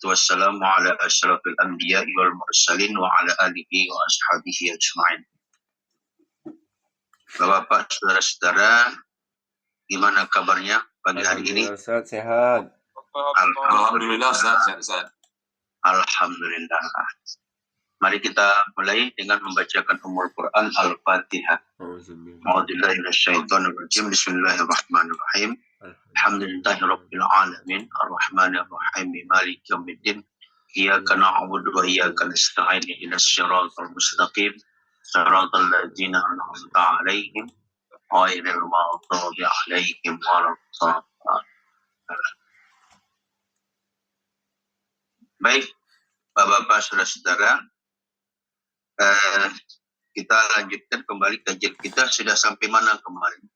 wassalamu ala asyrafil anbiya'i wal mursalin wa ala alihi wa ashabihi ajma'in. Bapak-bapak, saudara-saudara, gimana kabarnya pagi hari ini? Sehat. Alhamdulillah, sehat. Alhamdulillah. Mari kita mulai dengan membacakan Ummul Quran Al-Fatihah. A'udzubillahi minasyaitonir rajim. Bismillahirrahmanirrahim. Alhamdulillahirabbil alamin, arrahmanir rahim, maliki yaumiddin. Iyyaka na'budu wa iyyaka nasta'in. Ihdinas siratal mustaqim. Siratal ladzina an'amta 'alaihim ghairil maghdubi 'alaihim waladdallin. Baik, Bapak-bapak, saudara-saudara, kita lanjutkan kembali kajian kita. Sudah sampai mana kemarin?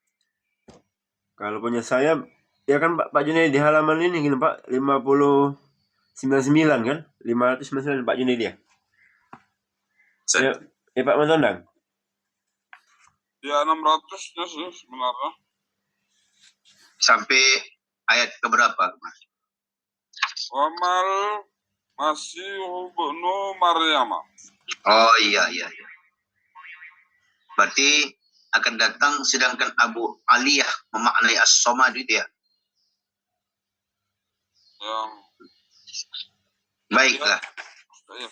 Kalau punya saya, ya kan Pak Junaidi di halaman ini gini Pak, 599 kan? 599 Pak Junaidi ya? Ya Pak Matondang? Ya 600-nya sih sebenarnya. Sampai ayat keberapa kemarin? Wamal Masih ibnu Maryam. Oh iya. Berarti akan datang sedangkan Abu Aliyah memaknai as-somad itu ya? Yang Baiklah. ya,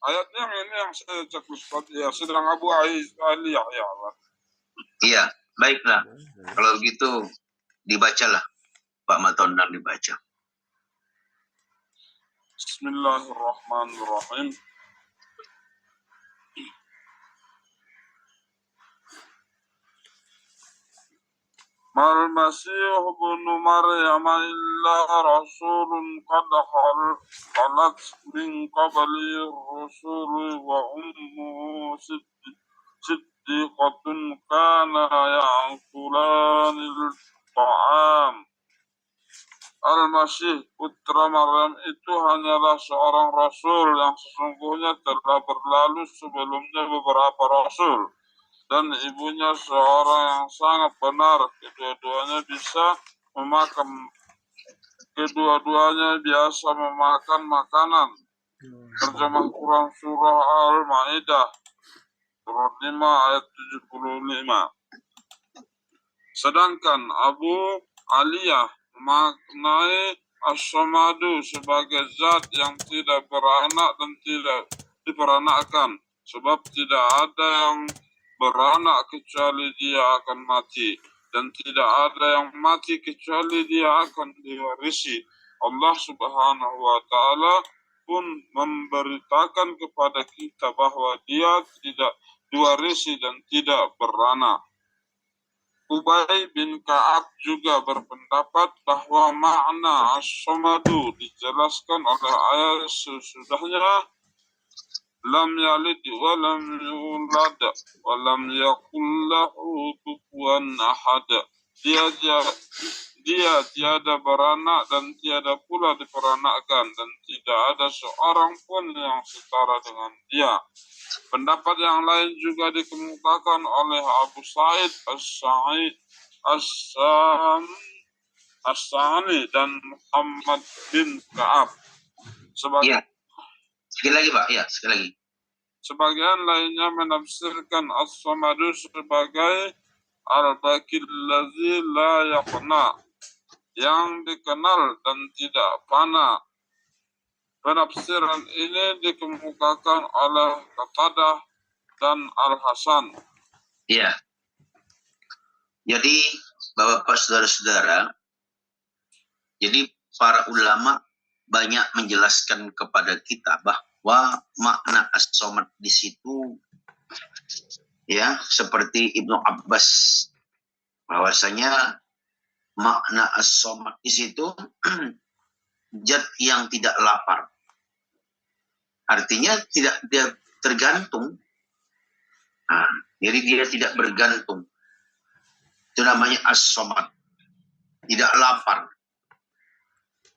ayatnya ini yang saya cek ya, sedang Abu Aliyah ya Allah. Iya, baiklah. Kalau begitu dibacalah, Pak Matondang, dibaca. Bismillahirrahmanirrahim. Mal Masih ibnu Maryam illa rasulun qad khalat min qabli rusuli wa ummu siddiqatun kana ya'kulanil ta'am. Al-Masih putra Maryam itu hanyalah seorang rasul yang sesungguhnya telah berlalu sebelumnya beberapa rasul, dan ibunya seorang yang sangat benar. Kedua-duanya biasa memakan makanan. Terjemah Quran Surah Al-Ma'idah surat 5 ayat 75. Sedangkan Abu Aliyah memaknai as-somadu sebagai zat yang tidak beranak dan tidak diperanakkan, sebab tidak ada yang beranak kecuali dia akan mati, dan tidak ada yang mati kecuali dia akan diwarisi. Allah Subhanahu wa Ta'ala pun memberitakan kepada kita bahwa dia tidak diwarisi dan tidak beranak. Ubay bin Ka'ab juga berpendapat bahwa makna as-somadu dijelaskan oleh ayat sesudahnya, lam yalid wa lam yulad wa lam yakul lahu kufuwan ahad. Dia tiada beranak dan tiada pula diperanakkan, dan tidak ada seorang pun yang setara dengan dia. Pendapat yang lain juga dikemukakan oleh Abu Sa'id As-Sa'ani dan Muhammad bin Ka'ab. Iya. Sekali lagi Pak, ya sekali lagi. Sebagian lainnya menafsirkan as-somadu sebagai al-bakil ladzi la yaqna, yang dikenal dan tidak fana. Penafsiran ini dikemukakan oleh Qatadah dan Al-Hasan. Iya. Jadi Bapak-bapak, saudara-saudara, jadi para ulama banyak menjelaskan kepada kita bahwa makna as-somad di situ ya seperti Ibnu Abbas, bahwasanya makna as-somad di situ zat yang tidak lapar. Artinya tidak dia tergantung. Jadi dia tidak bergantung. Itu namanya as-somad. Tidak lapar.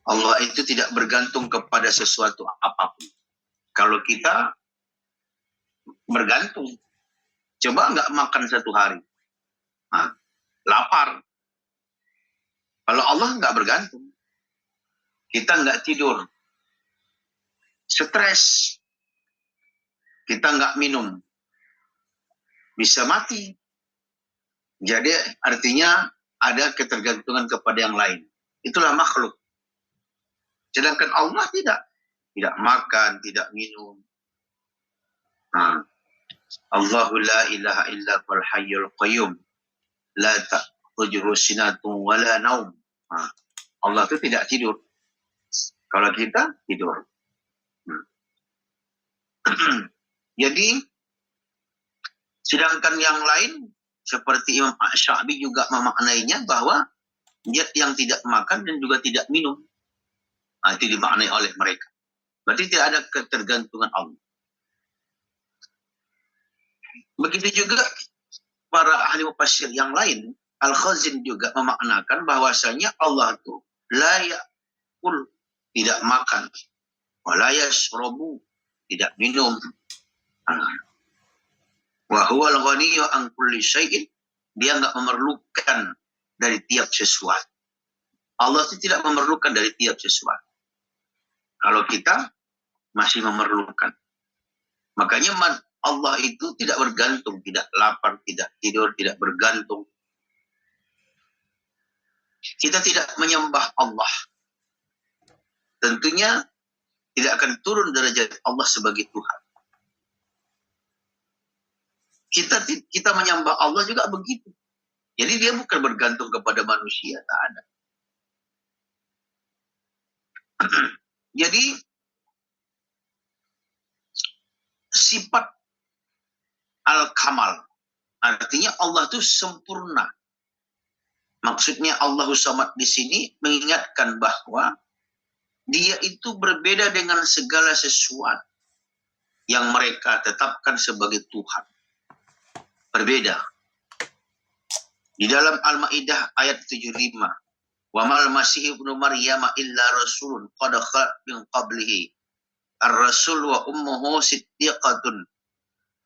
Allah itu tidak bergantung kepada sesuatu apapun. Kalau kita bergantung, coba nggak makan satu hari, lapar. Kalau Allah nggak bergantung, kita nggak tidur, stres, kita nggak minum, bisa mati. Jadi artinya ada ketergantungan kepada yang lain. Itulah makhluk. Sedangkan Allah tidak makan, tidak minum. Allahu la ilaha illa huwal hayyul qayyum la ta'khudhuhu sinatun wa la naum. Allah itu tidak tidur. Kalau kita tidur. Jadi sedangkan yang lain seperti Imam Sya'bi juga memaknainya bahwa dia yang tidak makan dan juga tidak minum. Itu dimaknai oleh mereka. Berarti tidak ada ketergantungan Allah. Begitu juga para ahli mufassir yang lain, Al-Khazin juga memaknakan bahwasanya Allah itu la ya'kul, tidak makan, wa la yashrabu, tidak minum. Wa huwal ghaniyyu an kulli syai'in, dia enggak memerlukan dari tiap sesuatu. Allah itu tidak memerlukan dari tiap sesuatu. Kalau kita masih memerlukan. Makanya Allah itu tidak bergantung, tidak lapar, tidak tidur, tidak bergantung. Kita tidak menyembah Allah. Tentunya tidak akan turun derajat Allah sebagai Tuhan. Kita menyembah Allah juga begitu. Jadi dia bukan bergantung kepada manusia, tak ada. Jadi sifat al-kamal artinya Allah itu sempurna. Maksudnya Allahu Samad di sini mengingatkan bahwa dia itu berbeda dengan segala sesuatu yang mereka tetapkan sebagai Tuhan. Berbeda. Di dalam Al-Maidah ayat 75. Wa mal masih ibnu Maryam illa rasulun qad khalat min qablihi ar-rasul wa ummuhu siddiqatun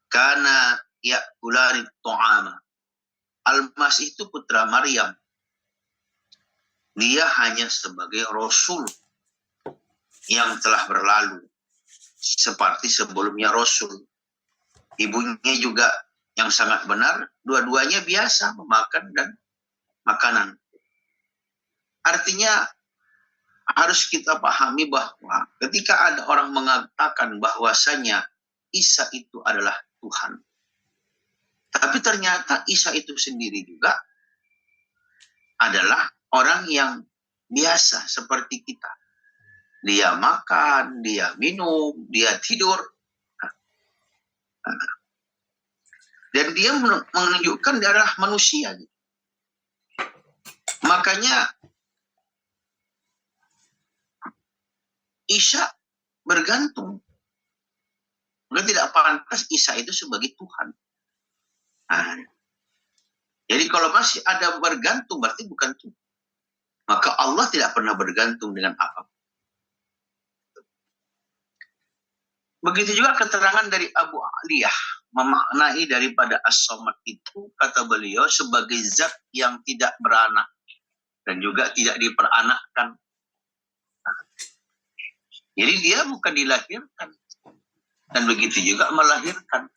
kana ya'kulani ta'ama. Al-Masih itu putra Maryam. Dia hanya sebagai rasul yang telah berlalu seperti sebelumnya rasul. Ibunya juga yang sangat benar, dua-duanya biasa memakan dan makanan. Artinya harus kita pahami bahwa ketika ada orang mengatakan bahwasanya Isa itu adalah Tuhan, tapi ternyata Isa itu sendiri juga adalah orang yang biasa seperti kita. Dia makan, dia minum, dia tidur. Dan dia menunjukkan dia adalah manusia. Makanya Isa bergantung. Maka tidak pantas Isa itu sebagai Tuhan. Jadi kalau masih ada bergantung berarti bukan Tuhan. Maka Allah tidak pernah bergantung dengan apapun. Begitu juga keterangan dari Abu Aliyah memaknai daripada As-Samad itu, kata beliau, sebagai zat yang tidak beranak dan juga tidak diperanakkan. Jadi dia bukan dilahirkan dan begitu juga melahirkan.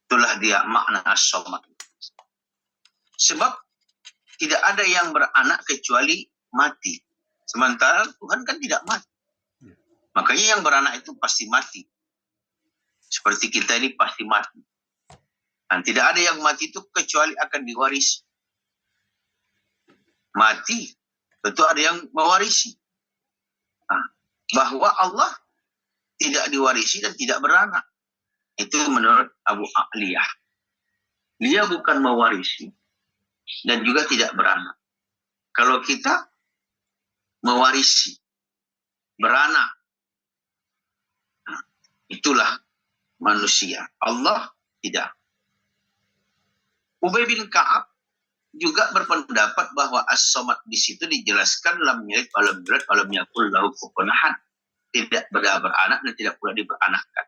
Itulah dia makna As-Samad. Sebab tidak ada yang beranak kecuali mati. Sementara Tuhan kan tidak mati. Makanya yang beranak itu pasti mati. Seperti kita ini pasti mati. Dan tidak ada yang mati itu kecuali akan diwarisi. Mati, tentu ada yang mewarisi. Bahwa Allah tidak diwarisi dan tidak beranak. Itu menurut Abu Aliyah. Dia bukan mewarisi dan juga tidak beranak. Kalau kita mewarisi, beranak, itulah manusia. Allah tidak. Ubay bin Ka'ab juga berpendapat bahwa As-Samad di situ dijelaskan lam yalid wa lam yulad wa lam yakul lahu kufuwan ahad. Tidak beranak dan tidak pula diberanakkan.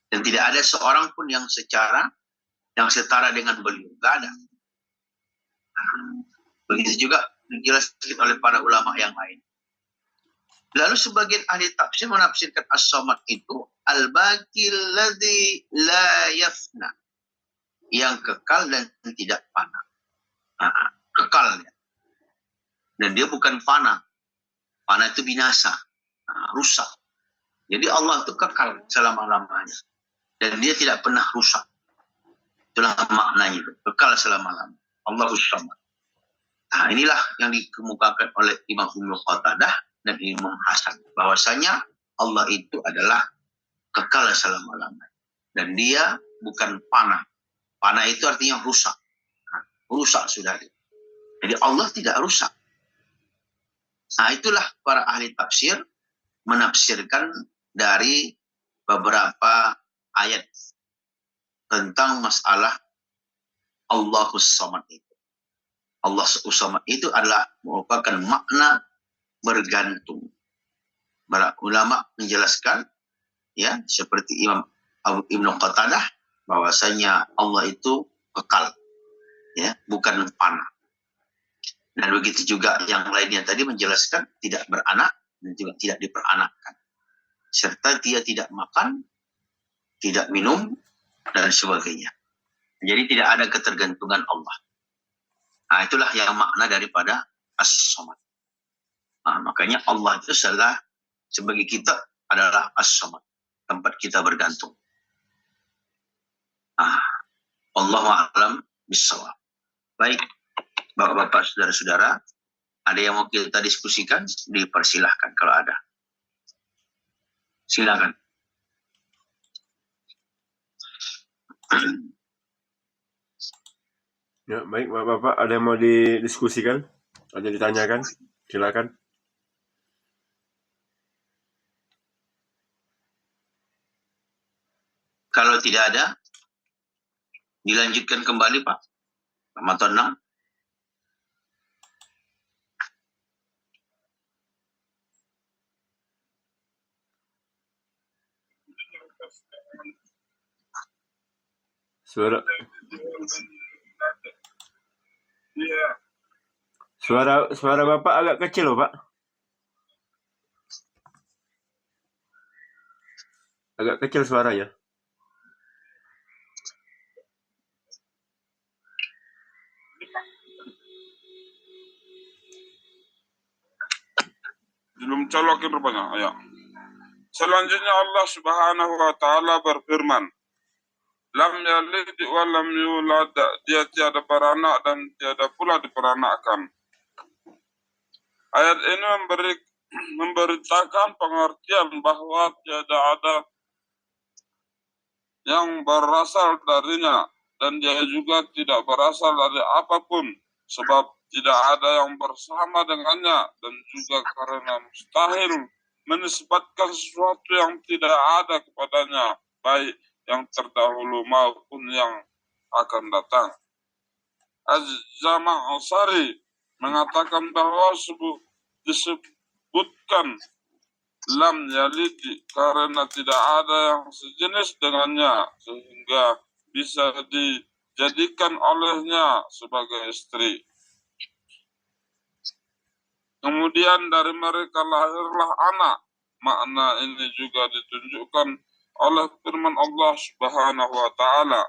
Dan tidak ada seorang pun yang setara dengan beliau. Tidak ada. Begitu juga dijelaskan oleh para ulama yang lain. Lalu sebagian ahli tafsir menafsirkan as-samad itu al-baqi alladzi la yafna, yang kekal dan tidak fana. Kekal ya. Dan dia bukan fana. Fana itu binasa, rusak. Jadi Allah itu kekal selama-lamanya. Dan dia tidak pernah rusak. Itulah maknanya, kekal selama-lamanya. Allahus Samad. Nah, inilah yang dikemukakan oleh Imam Ibnu Qatadah dan Imam Hasan. Bahwasanya Allah itu adalah kekal selama-lamanya. Dan dia bukan fana. Fana itu artinya rusak. Rusak sudah. Jadi Allah tidak rusak. Nah, itulah para ahli tafsir menafsirkan dari beberapa ayat tentang masalah Allahus Samad itu. Allahus Samad itu adalah merupakan makna bergantung. Para ulama menjelaskan, ya, seperti Imam Ibnu Qatadah, bahwasanya Allah itu kekal, ya, bukan fana. Dan begitu juga yang lainnya tadi menjelaskan tidak beranak dan juga tidak diperanakkan. Serta dia tidak makan, tidak minum, dan sebagainya. Jadi tidak ada ketergantungan Allah. Nah, itulah yang makna daripada As-Samad. Nah, makanya Allah itu adalah, sebagai kita adalah As-Samad. Tempat kita bergantung. Allahu a'lam bishawab. Baik. Bapak-bapak, saudara-saudara, ada yang mau kita diskusikan? Dipersilahkan kalau ada. Silakan. Ya, baik Bapak-bapak, ada yang mau didiskusikan? Ada yang ditanyakan? Silakan. Kalau tidak ada, dilanjutkan kembali Pak. Ramadan 6. Suara Bapak agak kecil loh, Pak. Agak kecil suaranya. Belum colokin rupanya. Ayo. Selanjutnya Allah Subhanahu wa taala berfirman, lam yalid wa lam yulad, dia tiada beranak dan tiada pula diperanakkan. Ayat ini memberitakan pengertian bahwa tiada ada yang berasal darinya dan dia juga tidak berasal dari apapun, sebab tidak ada yang bersama dengannya, dan juga karena mustahil menisbatkan sesuatu yang tidak ada kepadanya, baik yang terdahulu maupun yang akan datang. Az-Jama' Ansari mengatakan bahwa disebutkan lam yalid karena tidak ada yang sejenis dengannya sehingga bisa dijadikan olehnya sebagai istri. Kemudian dari mereka lahirlah anak. Makna ini juga ditunjukkan oleh firman Allah Subhanahu wa taala,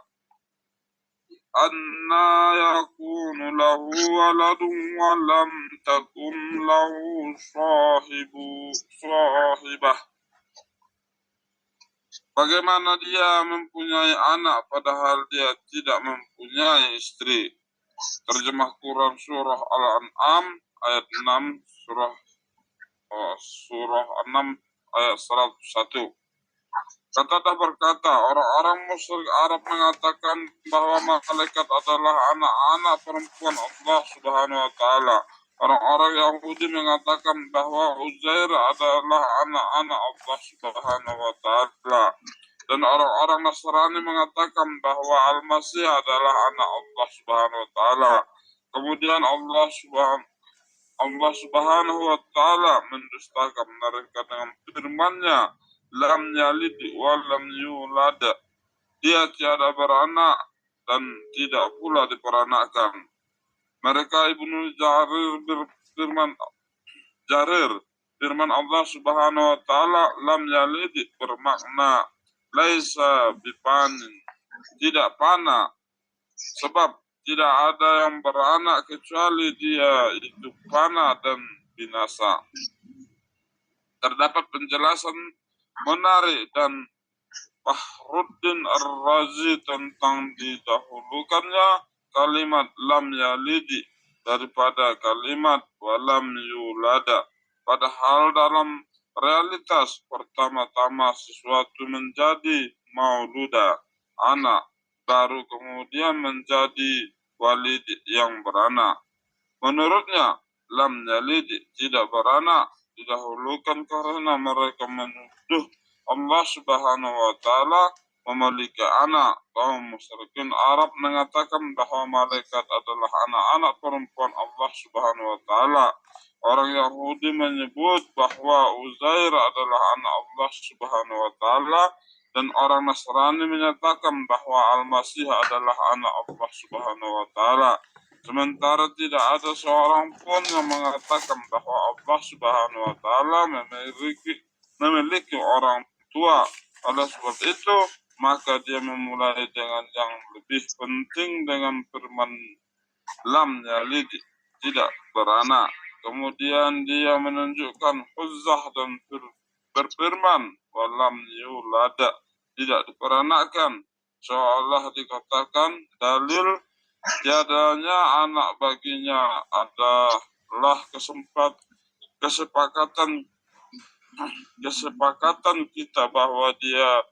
anna yakunu lahu waladun wa lam takun lahu sahibah. Bagaimana dia mempunyai anak padahal dia tidak mempunyai istri. Terjemah Quran surah Al-An'am ayat 6, surah 6 ayat 101. Qatadah berkata, orang-orang musyrik Arab mengatakan bahwa malaikat adalah anak-anak perempuan Allah Subhanahu wa taala. Orang-orang Yahudi mengatakan bahwa Uzair adalah anak-anak Allah Subhanahu wa taala. Dan orang-orang Nasrani mengatakan bahwa Al-Masih adalah anak Allah Subhanahu wa taala. Kemudian Allah Subhanahu wa taala mendustakan mereka dengan firman-Nya, lam yalid wa lam yulad, dia tiada beranak dan tidak pula diperanakkan. Mereka Ibnu Jarir berfirman, Jarir firman Allah Subhanahu wa taala lam yalid bermakna laisa bipanin, tidak panah, sebab tidak ada yang beranak kecuali dia itu panah dan binasa. Terdapat penjelasan menarik dan Fakhruddin Ar-Razi tentang didahulukannya kalimat lam yalidi daripada kalimat walam yulada. Padahal dalam realitas pertama-tama sesuatu menjadi mauluda, anak, baru kemudian menjadi walid yang beranak. Menurutnya, lam yalidi tidak beranak didahulukan karena mereka menuduh Allah Subhanahu wa taala memiliki anak. Kaum musyrikin Arab mengatakan bahwa malaikat adalah anak-anak perempuan Allah Subhanahu wa taala. Orang Yahudi menyebut bahwa Uzair adalah anak Allah Subhanahu wa taala, dan orang Nasrani menyatakan bahwa Al-Masih adalah anak Allah Subhanahu wa taala. Sementara tidak ada seorang pun yang mengatakan bahwa Allah Subhanahu wa taala memiliki orang tua. Oleh sebab itu, maka dia memulai dengan yang lebih penting dengan firman lam yalid, tidak beranak. Kemudian dia menunjukkan huzzah dan berfirman walam yulada, tidak diperanakkan, seolah dikatakan dalil tiadanya anak baginya adalah kesepakatan kita bahwa dia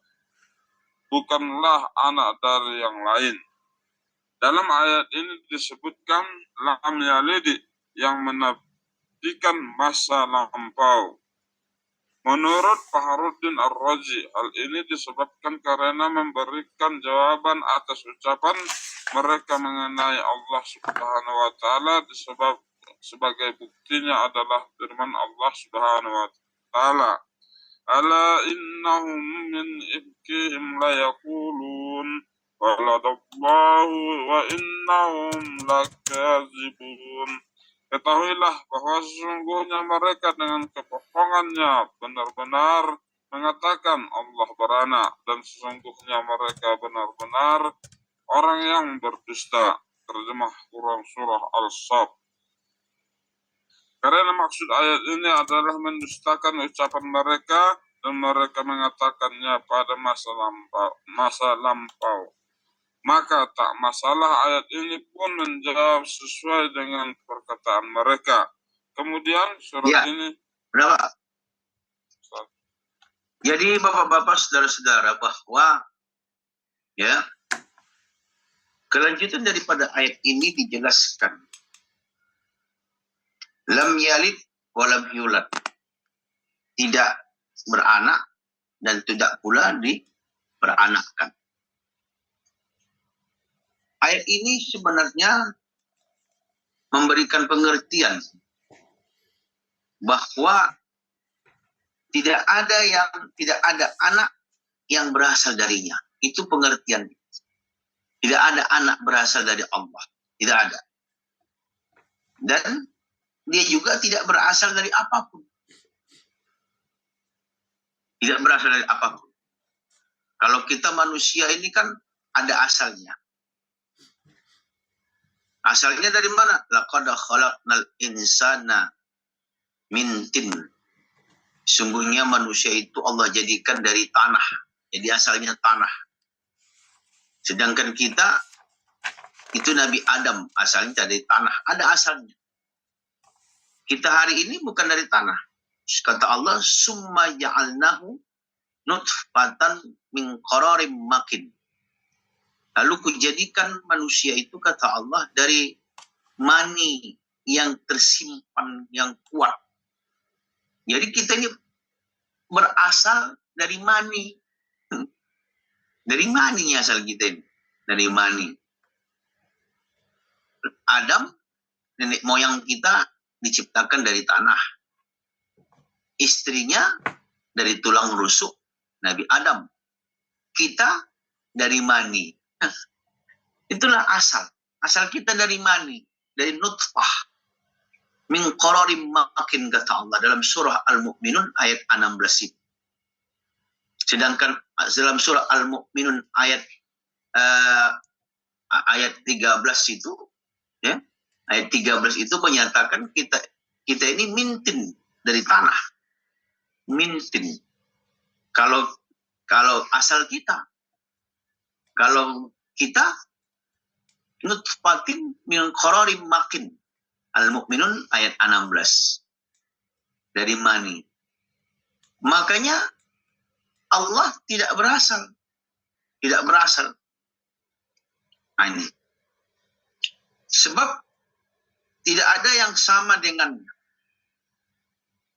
bukanlah anak dari yang lain. Dalam ayat ini disebutkan lam yalidi yang menafikan masa lampau. Menurut Fakhruddin Ar-Razi, hal ini disebabkan karena memberikan jawaban atas ucapan mereka mengenai Allah Subhanahu wa taala, sebagai buktinya adalah firman Allah Subhanahu wa taala, ala innahum min ifkihim layaqulun waladallahu wa innahum lakazibun. Ketahuilah bahwa sesungguhnya mereka dengan kebohongannya benar-benar mengatakan Allah beranak, dan sesungguhnya mereka benar-benar orang yang berdusta. Terjemah Quran Surah Al-Saf. Karena maksud ayat ini adalah mendustakan ucapan mereka, dan mereka mengatakannya pada masa lampau. Maka tak masalah ayat ini pun menjawab sesuai dengan perkataan mereka. Kemudian surat ini. Berapa? Jadi bapak-bapak, saudara-saudara, bahwa ya kelanjutan daripada ayat ini dijelaskan. Lam yalid walam yulad, tidak beranak dan tidak pula diperanakkan. Ayat ini sebenarnya memberikan pengertian bahwa tidak ada anak yang berasal darinya. Itu pengertian. Tidak ada anak berasal dari Allah. Tidak ada. Dan dia juga tidak berasal dari apapun. Tidak berasal dari apapun. Kalau kita manusia ini kan ada asalnya. Asalnya dari mana? Laqad khalaqnal insana min tin. Sungguhnya manusia itu Allah jadikan dari tanah. Jadi asalnya tanah. Sedangkan kita itu Nabi Adam, asalnya dari tanah. Ada asalnya. Kita hari ini bukan dari tanah. Kata Allah, summa ja'alnahu nutfatan min qararim makin. Lalu kujadikan manusia itu, kata Allah, dari mani yang tersimpan, yang kuat. Jadi kita ini berasal dari mani. Dari mani asal kita ini. Dari mani. Adam, nenek moyang kita, diciptakan dari tanah. Istrinya dari tulang rusuk Nabi Adam. Kita dari mani. Itulah asal. Asal kita dari mani. Dari nutfah. min qararin makin, kata Allah dalam surah Al-Mu'minun ayat 16 itu. Sedangkan dalam surah Al-Mu'minun ayat 13 itu, ya, ayat 13 itu menyatakan kita ini mintin dari tanah. Mintin. Kalau asal kita, kalau kita nutfatin min qararin makin, Al-Mu'minun ayat 16, dari mani. Makanya Allah tidak berasal. Nah, ini. Sebab tidak ada yang sama dengannya.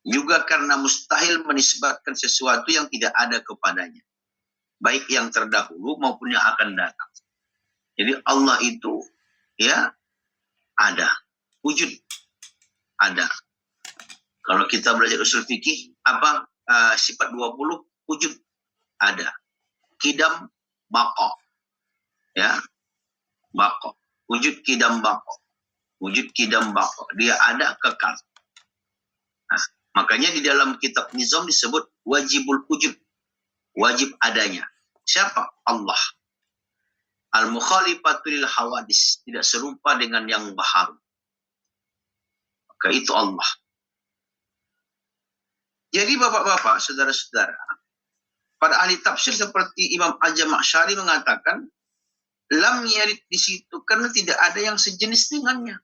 Juga karena mustahil menisbatkan sesuatu yang tidak ada kepadanya. Baik yang terdahulu maupun yang akan datang. Jadi Allah itu, ya, ada. Wujud. Ada. Kalau kita belajar usul fikih, apa sifat 20? Wujud. Ada. Kidam, baqa. Ya. Baqa. Wujud, kidam, baqa. Wujud, kidam, baqa. Dia ada, kekal. Nah, makanya di dalam kitab Nizam disebut wajibul wujud. Wajib adanya. Siapa? Allah. Al-mukhalifatul hawadis. Tidak serupa dengan yang baharu. Maka itu Allah. Jadi bapak-bapak, saudara-saudara, pada ahli tafsir seperti Imam Al-Jamakhsyari mengatakan, lam yarid di situ karena tidak ada yang sejenis dengannya.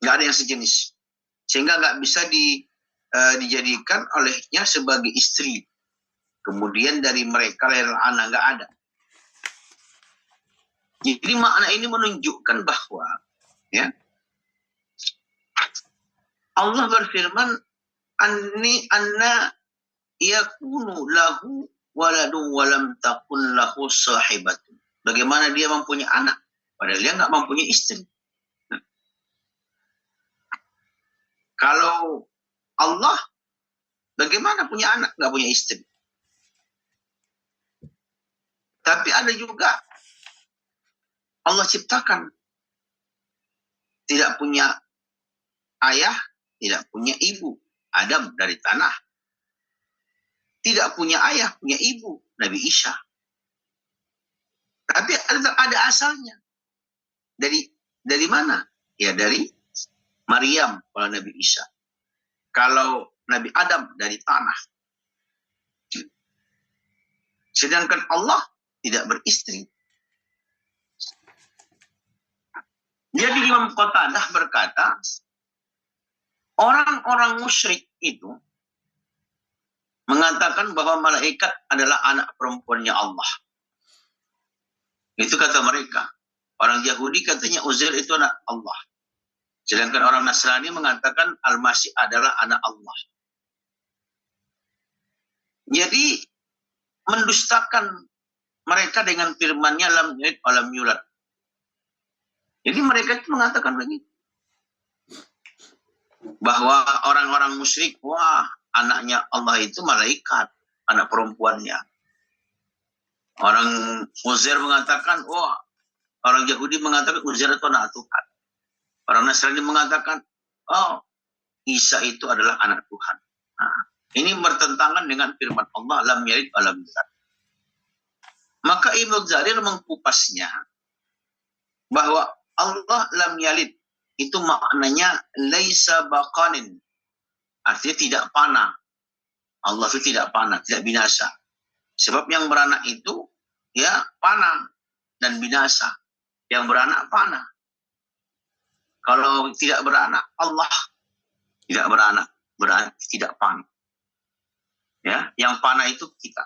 Nggak ada yang sejenis. Sehingga nggak bisa dijadikan olehnya sebagai istri. Kemudian dari mereka lahir anak, nggak ada. Jadi makna ini menunjukkan bahwa, ya, Allah berfirman, anna yakunu lahu waladun walam takun lahu sahibatun. Bagaimana dia mempunyai anak, padahal dia nggak mempunyai istri. Kalau Allah, bagaimana punya anak, nggak punya istri? Tapi ada juga Allah ciptakan. Tidak punya ayah, tidak punya ibu. Adam dari tanah. Tidak punya ayah, punya ibu. Nabi Isa. Tapi ada asalnya. Dari mana? Ya dari Maryam kalau Nabi Isa. Kalau Nabi Adam dari tanah. Sedangkan Allah tidak beristri. Jadi Imam Qatadah berkata, orang-orang musyrik itu mengatakan bahwa malaikat adalah anak perempuannya Allah. Itu kata mereka. Orang Yahudi katanya Uzair itu anak Allah. Sedangkan orang Nasrani mengatakan Al-Masih adalah anak Allah. Jadi mendustakan mereka dengan firman-Nya lam yalid wa lam yulad. Jadi mereka itu mengatakan begitu. Bahwa orang-orang musyrik, wah, anaknya Allah itu malaikat, anak perempuannya. Orang Uzair mengatakan, wah, orang Yahudi mengatakan Uzair itu anak Tuhan. Orang Nasrani mengatakan, oh, Isa itu adalah anak Tuhan. Nah, ini bertentangan dengan firman Allah, lam yalid wa lam yulad. Maka Ibnu Jarir mengkupasnya bahwa Allah lam yalid itu maknanya laisa baqanin. Artinya tidak panah. Allah itu tidak panah, tidak binasa. Sebab yang beranak itu ya panah dan binasa. Yang beranak panah. Kalau tidak beranak, Allah tidak beranak, berarti tidak panah. Ya, yang panah itu kita.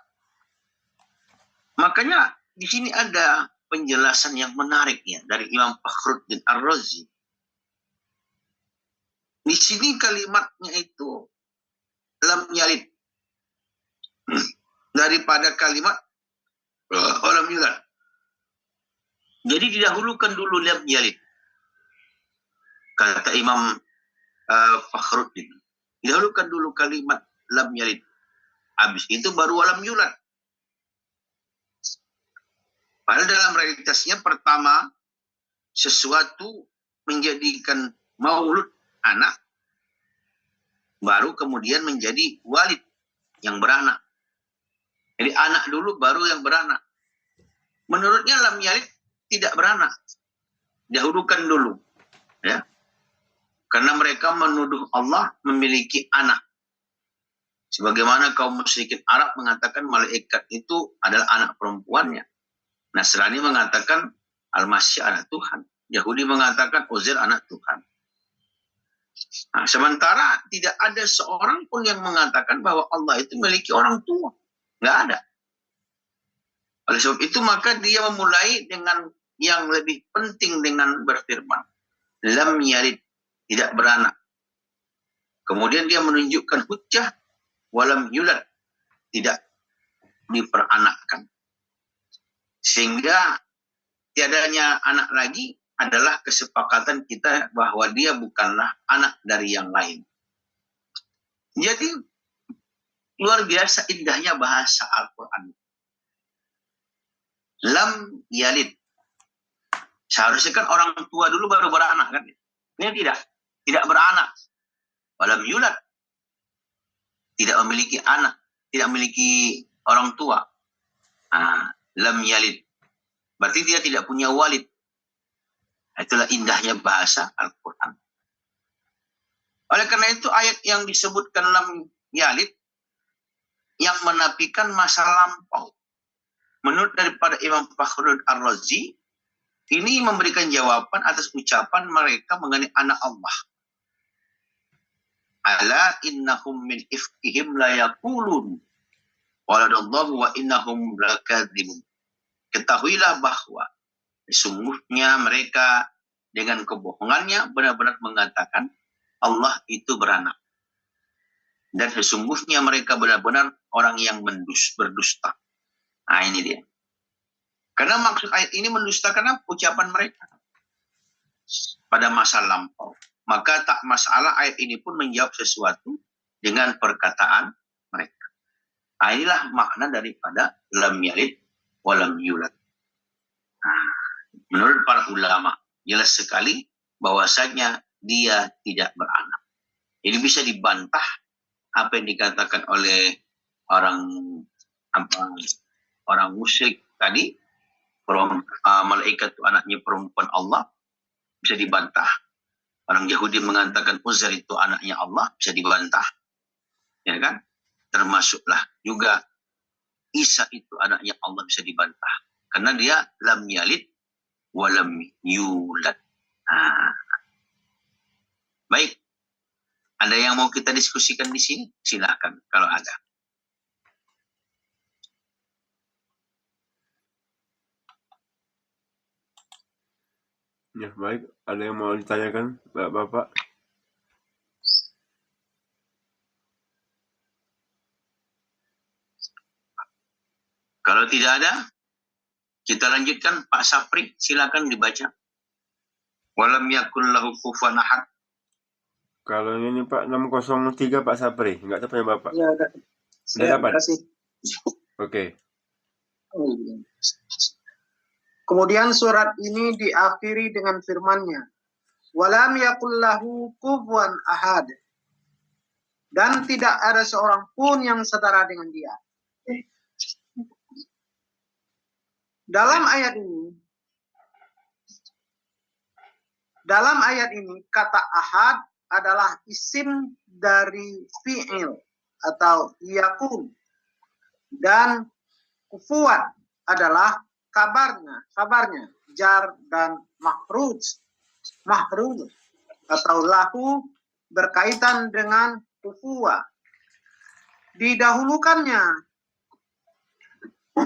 Makanya di sini ada penjelasan yang menarik ya dari Imam Fakhruddin Ar-Razi. Di sini kalimatnya itu lam yalid. Daripada kalimat lam yulad. Jadi didahulukan dulu lam yalid. Kata Imam Fakhruddin. Didahulukan dulu kalimat lam yalid. Habis itu baru lam yulad. Padahal dalam realitasnya pertama sesuatu menjadikan maulud anak baru kemudian menjadi walid yang beranak. Jadi anak dulu baru yang beranak. Menurutnya lam yalid tidak beranak. Dahulukan dulu. Ya. Karena mereka menuduh Allah memiliki anak. Sebagaimana kaum musyrikin Arab mengatakan malaikat itu adalah anak perempuannya. Nasrani mengatakan Al-Masih anak Tuhan. Yahudi mengatakan Uzair anak Tuhan. Nah, sementara tidak ada seorang pun yang mengatakan bahwa Allah itu memiliki orang tua. Nggak ada. Oleh sebab itu maka dia memulai dengan yang lebih penting dengan berfirman. Lam yalid, tidak beranak. Kemudian dia menunjukkan hujjah walam yulad, tidak diperanakkan. Sehingga tiadanya anak lagi adalah kesepakatan kita bahwa dia bukanlah anak dari yang lain. Jadi luar biasa indahnya bahasa Al-Quran. Lam yalid. Seharusnya kan orang tua dulu baru beranak kan. Ini tidak beranak. Walam yulad. Tidak memiliki anak, tidak memiliki orang tua. Lam yalid. Berarti dia tidak punya walid. Itulah indahnya bahasa Al-Quran. Oleh karena itu ayat yang disebutkan lam yalid yang menafikan masa lampau. Menurut daripada Imam Fakhruddin Ar-Razi, ini memberikan jawaban atas ucapan mereka mengenai anak Allah. Ala innahum min ifkihim la yaqulun waladallahu wa innahum lakadzibun. Ketahuilah bahwa sesungguhnya mereka dengan kebohongannya benar-benar mengatakan Allah itu beranak. Dan sesungguhnya mereka benar-benar orang yang berdusta. Nah ini dia. Karena maksud ayat ini mendustakan ucapan mereka pada masa lampau. Maka tak masalah ayat ini pun menjawab sesuatu dengan perkataan mereka. Nah, inilah makna daripada lam yalid wa lam yulad. Nah, menurut para ulama jelas sekali bahwasanya dia tidak beranak. Ini bisa dibantah apa yang dikatakan oleh orang musyrik tadi, malaikat itu anaknya perempuan Allah, bisa dibantah. Orang Yahudi mengatakan Uzair itu anaknya Allah, bisa dibantah. Ya kan? Termasuklah juga Isa itu anaknya Allah, bisa dibantah. Karena dia lam yalid wa lam yulad. Baik. Ada yang mau kita diskusikan di sini? Silakan kalau ada. Ya, baik. Ada yang mau ditanyakan, Bapak? Kalau tidak ada, kita lanjutkan. Pak Sapri, silakan dibaca. Walam yakul lahu kufuwan ahad. Kalau ini Pak 603 Pak Sapri, enggak tahu punya Bapak. Ya, Sudah dapat? kasih. Oke. Kemudian surat ini diakhiri dengan firman-Nya, walam yakul lahu kufuwan ahad. Dan tidak ada seorang pun yang setara dengan dia. Dalam ayat ini kata ahad adalah isim dari fi'il atau yakun, dan kufuwan adalah kabarnya jar dan mahruz atau lahu berkaitan dengan kufuwa. Didahulukannya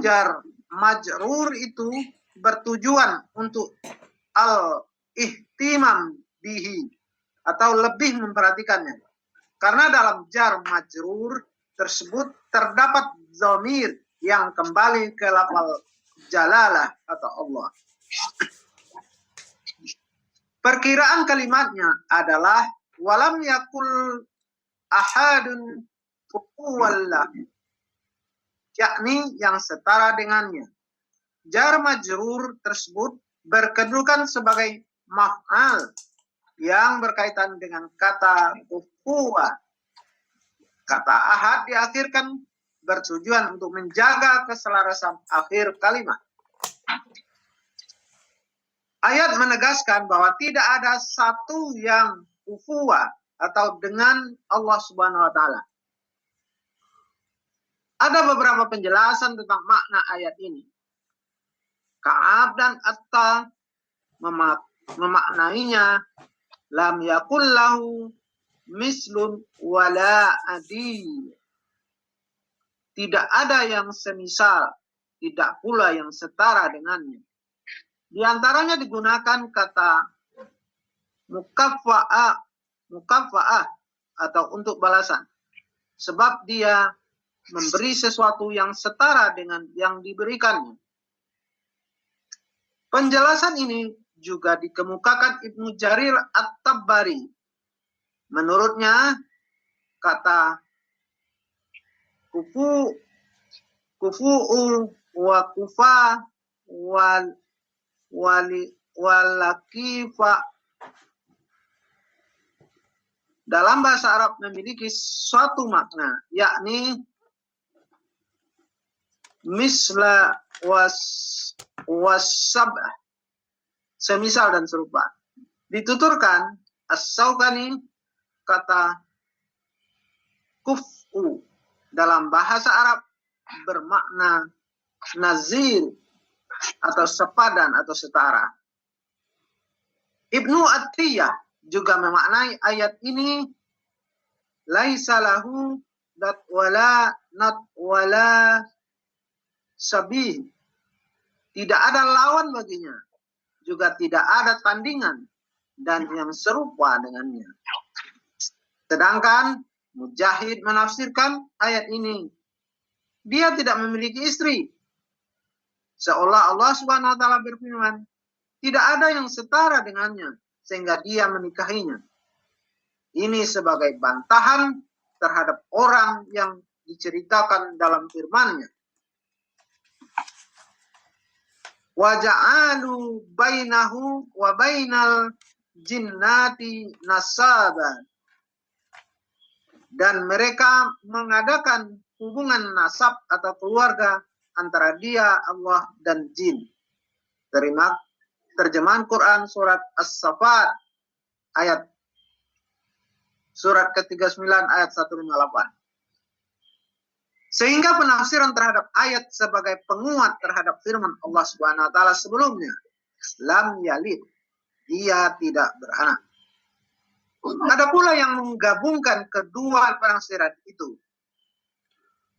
jar majrur itu bertujuan untuk al-ihtimam bihi atau lebih memperhatikannya. Karena dalam jar majrur tersebut terdapat dhamir yang kembali ke lafal jalalah atau Allah. Perkiraan kalimatnya adalah walam yakul ahadun kufuwallah, yakni yang setara dengannya. Jar majrur tersebut berkedudukan sebagai maf'al yang berkaitan dengan kata kufuwa Kata ahad diakhirkan bertujuan untuk menjaga keselarasan akhir kalimat. Ayat menegaskan bahwa tidak ada satu yang ufuwa atau dengan Allah Subhanahu wa taala. Ada beberapa penjelasan tentang makna ayat ini. Ka'ab dan Atta memaknainya lam yakul lahu mislun wala adil. Tidak ada yang semisal, tidak pula yang setara dengannya. Di antaranya digunakan kata mukaffa'ah atau untuk balasan. Sebab dia memberi sesuatu yang setara dengan yang diberikannya. Penjelasan ini juga dikemukakan Ibnu Jarir At-Tabari. Menurutnya, kata kufu'u wa kufa walakifa dalam bahasa Arab memiliki suatu makna, yakni misla wasab'ah, semisal dan serupa. Dituturkan As-Sawkani kata kuf'u dalam bahasa Arab bermakna nazir atau sepadan atau setara. Ibnu Attiyah juga memaknai ayat ini laisa lahu dat wala nat wala sabih. Tidak ada lawan baginya, juga tidak ada tandingan dan yang serupa dengannya. Sedangkan Mujahid menafsirkan ayat ini, dia tidak memiliki istri. Seolah Allah Subhanahu wa taala berfirman, tidak ada yang setara dengannya sehingga dia menikahinya. Ini sebagai bantahan terhadap orang yang diceritakan dalam firman-Nya. Wa ja'alu bainahu wa bainal jinnati nasaba. Dan mereka mengadakan hubungan nasab atau keluarga antara dia, Allah, dan jin. Terjemahan Quran surat As-Saffat ayat surat ke-39 ayat 158. Sehingga penafsiran terhadap ayat sebagai penguat terhadap firman Allah Subhanahu wa taala sebelumnya, lam yalid, dia tidak beranak. Ada pula yang menggabungkan kedua penafsiran itu.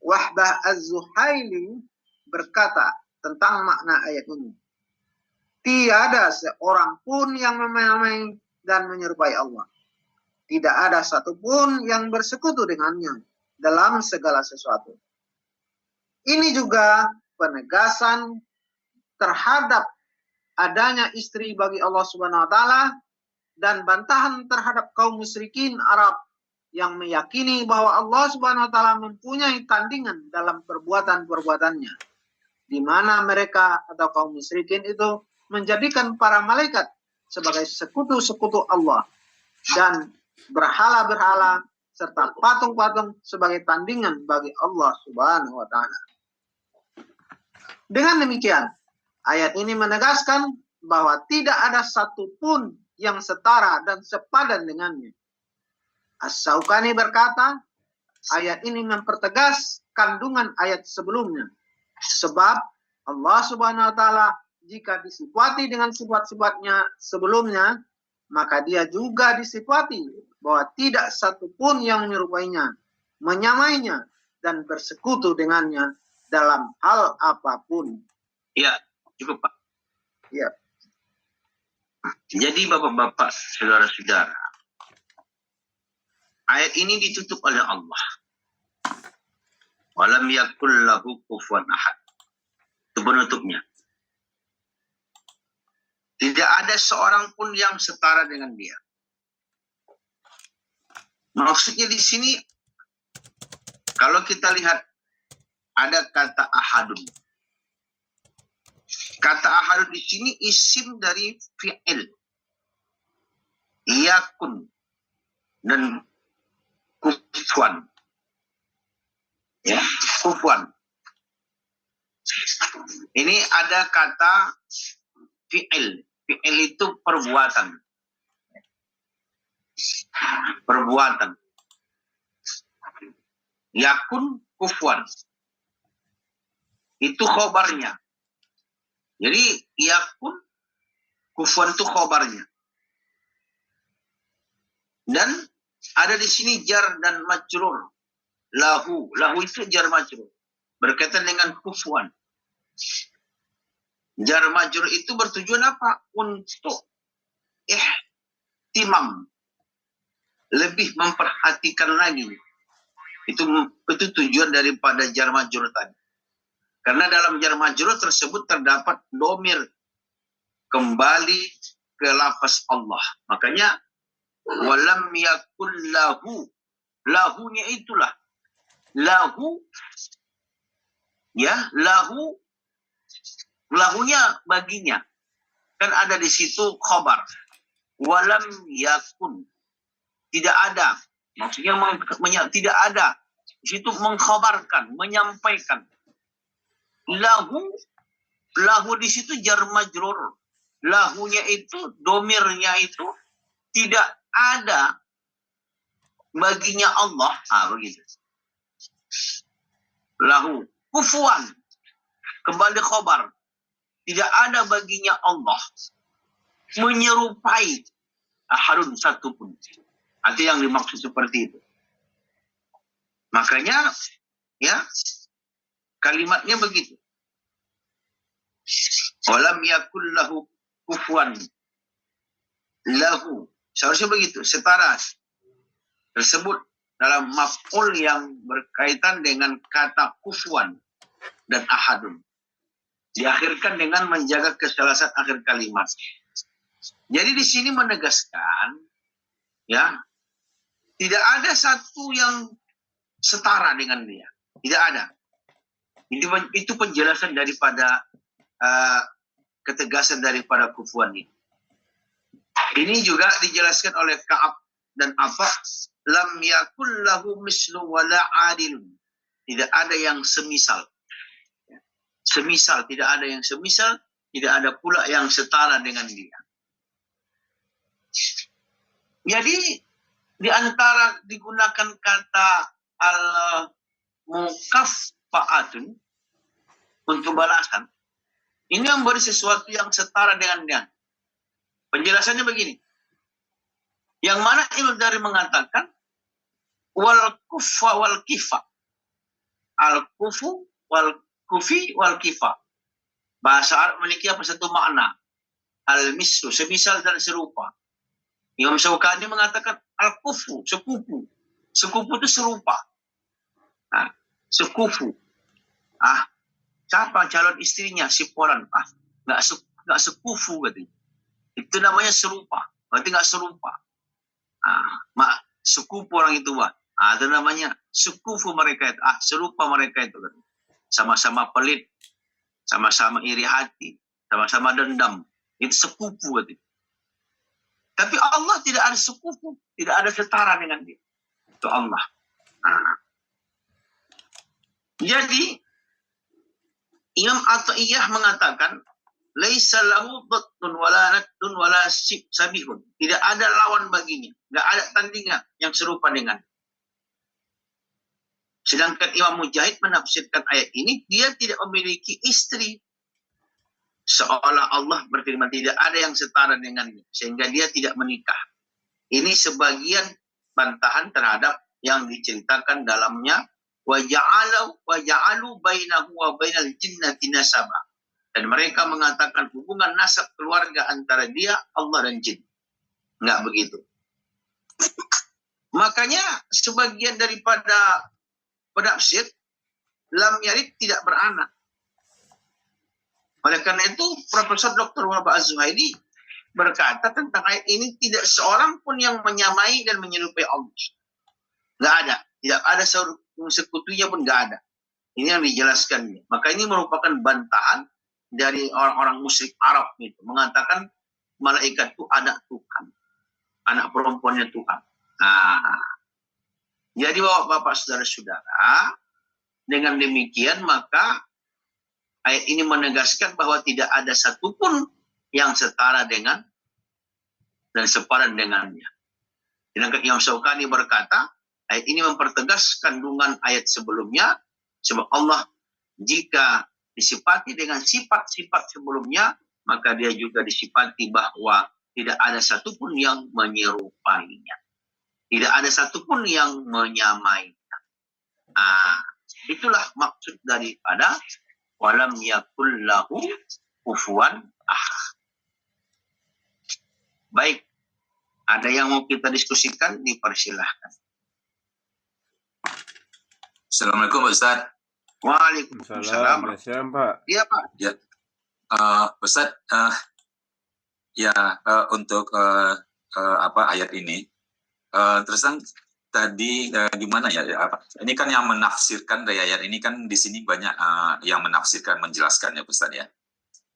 Wahbah Az-Zuhaili berkata tentang makna ayat ini. Tiada seorang pun yang menyamai dan menyerupai Allah. Tidak ada satupun yang bersekutu dengannya dalam segala sesuatu. Ini juga penegasan terhadap adanya istri bagi Allah Subhanahu wa taala dan bantahan terhadap kaum musyrikin Arab yang meyakini bahwa Allah Subhanahu wa taala mempunyai tandingan dalam perbuatan-perbuatannya, di mana mereka atau kaum musyrikin itu menjadikan para malaikat sebagai sekutu-sekutu Allah dan berhala-berhala serta patung-patung sebagai tandingan bagi Allah Subhanahu wa taala. Dengan demikian, ayat ini menegaskan bahwa tidak ada satupun yang setara dan sepadan dengannya. As-Sawkani berkata, ayat ini mempertegas kandungan ayat sebelumnya. Sebab Allah Subhanahu wa taala jika disifati dengan sifat-sifatnya sebelumnya, maka dia juga disifati bahwa tidak satupun yang menyerupainya, menyamainya, dan bersekutu dengannya dalam hal apapun. Ya, cukup Pak. Ya. Jadi bapak-bapak, saudara-saudara, ayat ini ditutup oleh Allah. Walam yakul lahu kufuwan ahad. Itu penutupnya. Tidak ada seorang pun yang setara dengan dia. Maksudnya di sini, kalau kita lihat, ada kata ahadun. Kata ahadun di sini isim dari fi'il. Yakun dan kufuwan. Ya, kufuan. Ini ada kata fi'il. Fi'il itu perbuatan. Perbuatan. Yakun kufuan. Itu khobarnya. Jadi yakun kufuan itu khobarnya. Dan ada di sini jar dan majrur. Lahu itu jar majrur. Berkaitan dengan kufuan. Jar majrur itu bertujuan apa? Untuk ihtimam. Lebih memperhatikan lagi. Itu tujuan daripada jar majrur tadi. Karena dalam jar majrur tersebut terdapat domir kembali ke lafaz Allah. Makanya walam yakul lahu. Lahunya itulah. Lahu, ya, lahunya baginya. Kan ada di situ khobar. Walam yakun. Tidak ada. Maksudnya tidak ada. Di situ mengkhabarkan, menyampaikan. Lahu di situ jar majrur. Lahunya itu, domirnya itu tidak ada baginya Allah. Begitu. Lahu kufuan, kembali khobar, tidak ada baginya Allah menyerupai ahadun satupun. Itu yang dimaksud seperti itu. Makanya ya kalimatnya begitu. Walam yakul lahu kufuan lahu. Seharusnya begitu, setara tersebut dalam maf'ul yang berkaitan dengan kata kufuan dan ahadun. Diakhirkan dengan menjaga kesalahan akhir kalimat. Jadi di sini menegaskan, ya, tidak ada satu yang setara dengan dia. Tidak ada. Itu penjelasan daripada ketegasan daripada kufuan ini. Ini juga dijelaskan oleh Ka'ab dan Afa. Lam yakul lahu mislu wala adilun. Tidak ada yang semisal. Semisal, tidak ada yang semisal. Tidak ada pula yang setara dengan dia. Jadi, di antara digunakan kata al-mukaffaatun untuk balasan, ini memberi sesuatu yang setara dengan dia. Penjelasannya begini. Yang mana Imam Dari mengatakan wal kufa wal kifa. Al kufu wal kufi wal kifa. Bahasa Arab memiliki apa satu makna. Al mislu, semisal dan serupa. Imam Syaukani mengatakan al kufu, sekufu. Sekufu itu serupa. Sekufu. Siapa calon istrinya si Polan? Nggak sekufu katanya. Itu namanya serupa. Berarti nggak serupa. Sekufu orang itu itu namanya sekufu mereka itu. Serupa mereka itu. Sama-sama pelit, sama-sama iri hati, sama-sama dendam. Itu sekufu katanya. Tapi Allah tidak ada sekufu, tidak ada setara dengan dia. Itu Allah. Jadi Imam Athaiyah mengatakan laisa lahu dhattun wala naddun wala sabihun. Tidak ada lawan baginya, enggak ada tandingan yang serupa dengan. Sedangkan Imam Mujahid menafsirkan ayat ini, dia tidak memiliki istri. Seolah Allah berfirman tidak ada yang setara dengannya, sehingga dia tidak menikah. Ini sebagian bantahan terhadap yang diceritakan dalamnya wa ja'alu bainahu wa bainal jinnati nasaba. Dan mereka mengatakan hubungan nasab keluarga antara dia, Allah dan jin. Enggak begitu. Makanya sebagian daripada penafsir lam yalid tidak beranak. Oleh karena itu Profesor Dr. Wahab Az-Zuhaili berkata tentang ayat ini tidak seorang pun yang menyamai dan menyerupai Allah. Enggak ada. Tidak ada sekutunya pun enggak ada. Ini yang dijelaskan. Maka ini merupakan bantahan dari orang-orang musyrik Arab itu. Mengatakan malaikat itu anak Tuhan. Anak perempuannya Tuhan. Jadi bapak-bapak saudara-saudara, dengan demikian maka ayat ini menegaskan bahwa tidak ada satupun yang setara dengan dan sepadan dengannya. Sedangkan Imam Syaukani berkata, ayat ini mempertegas kandungan ayat sebelumnya, sebab Allah jika disifati dengan sifat-sifat sebelumnya, maka dia juga disifati bahwa tidak ada satupun yang menyerupainya. Tidak ada satupun yang menyamainya. Itulah maksud daripada walam yakul lahu kufuwan ahad. Baik, ada yang mau kita diskusikan, dipersilahkan. Assalamualaikum Pak Ustaz. Waalaikumsalam. Waalaikumsalam, Pak. Iya Pak. Ya, Ustaz, untuk ayat ini, terus terang tadi gimana ya? Ini kan yang menafsirkan dari ayat ini kan di sini banyak yang menafsirkan, menjelaskannya, Ustaz ya.